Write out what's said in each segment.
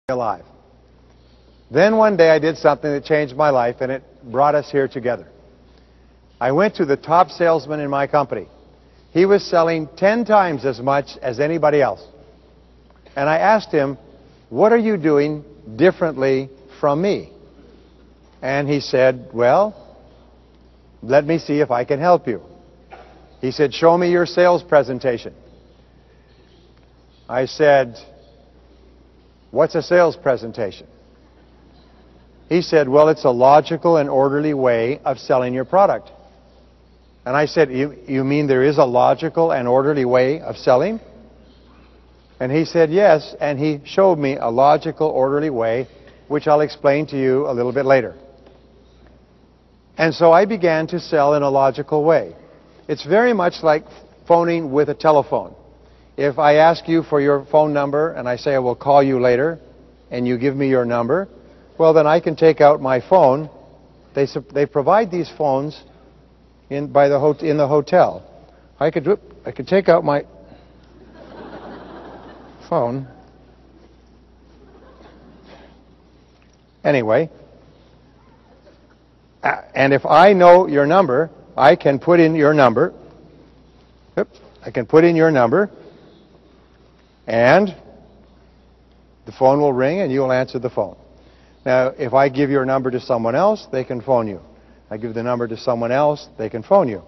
alive. Then one day I did something that changed my life, and it brought us here together. I went to the top salesman in my company. He was selling 10 times as much as anybody else. And I asked him, "What are you doing differently from me?" And he said, "Well, let me see if I can help you." He said, "Show me your sales presentation." I said, "What's a sales presentation?" He said, "Well, it's a logical and orderly way of selling your product." And I said, you mean there is a logical and orderly way of selling?" And he said, "Yes," and he showed me a logical, orderly way, which I'll explain to you a little bit later. And so I began to sell in a logical way. It's very much like phoning with a telephone. If I ask you for your phone number and I say I will call you later, and you give me your number, well, then I can take out my phone. They provide these phones in the hotel. I could take out my phone. Anyway, and if I know your number, I can put in your number. I can put in your number, and the phone will ring and you'll answer the phone. Now, if I give your number to someone else, they can phone you. I give the number to someone else, they can phone you.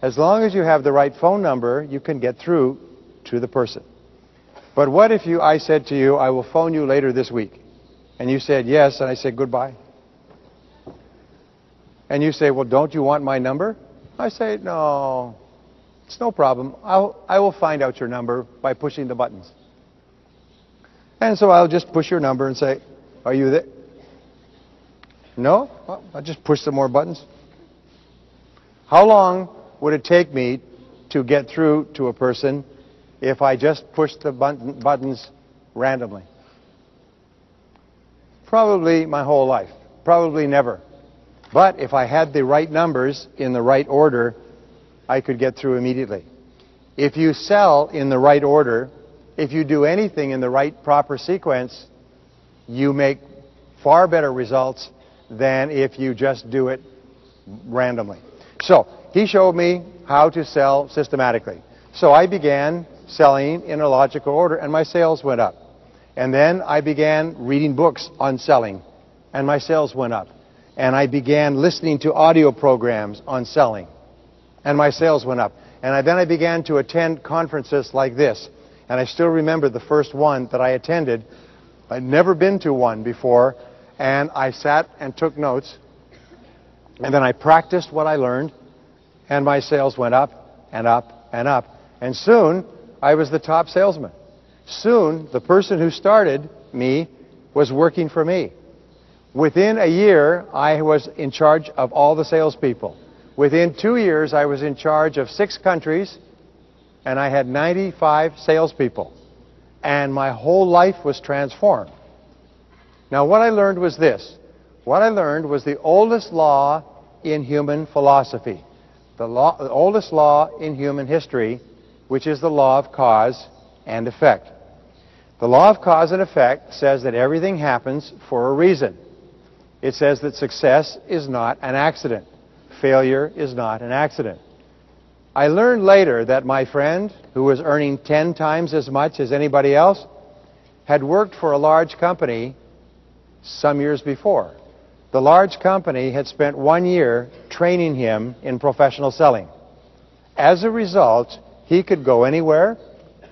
As long as you have the right phone number, you can get through to the person. But what if I said to you, "I will phone you later this week," and you said yes, and I said goodbye? And you say, "Well, don't you want my number?" I say, "No, it's no problem. I will find out your number by pushing the buttons." And so I'll just push your number and say, "Are you there?" "No?" Well, I'll just push some more buttons. How long would it take me to get through to a person if I just pushed the buttons randomly? Probably my whole life. Probably never. But if I had the right numbers in the right order, I could get through immediately. If you sell in the right order, if you do anything in the right proper sequence, you make far better results than if you just do it randomly. So he showed me how to sell systematically. So I began selling in a logical order, and my sales went up. And then I began reading books on selling, and my sales went up. And I began listening to audio programs on selling, and my sales went up. And then I began to attend conferences like this. And I still remember the first one that I attended. I'd never been to one before, and I sat and took notes, and then I practiced what I learned, and my sales went up and up and up. And soon, I was the top salesman. Soon, the person who started me was working for me. Within a year, I was in charge of all the salespeople. Within 2 years, I was in charge of 6 countries, and I had 95 salespeople. And my whole life was transformed. Now, what I learned was this. What I learned was the oldest law in human philosophy, the oldest law in human history, which is the law of cause and effect. The law of cause and effect says that everything happens for a reason. It says that success is not an accident. Failure is not an accident. I learned later that my friend, who was earning 10 times as much as anybody else, had worked for a large company some years before. The large company had spent 1 year training him in professional selling. As a result, he could go anywhere,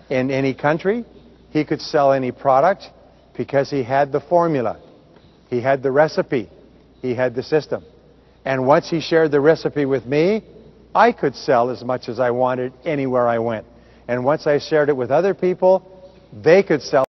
in any country. He could sell any product because he had the formula. He had the recipe. He had the system. And once he shared the recipe with me, I could sell as much as I wanted anywhere I went. And once I shared it with other people, they could sell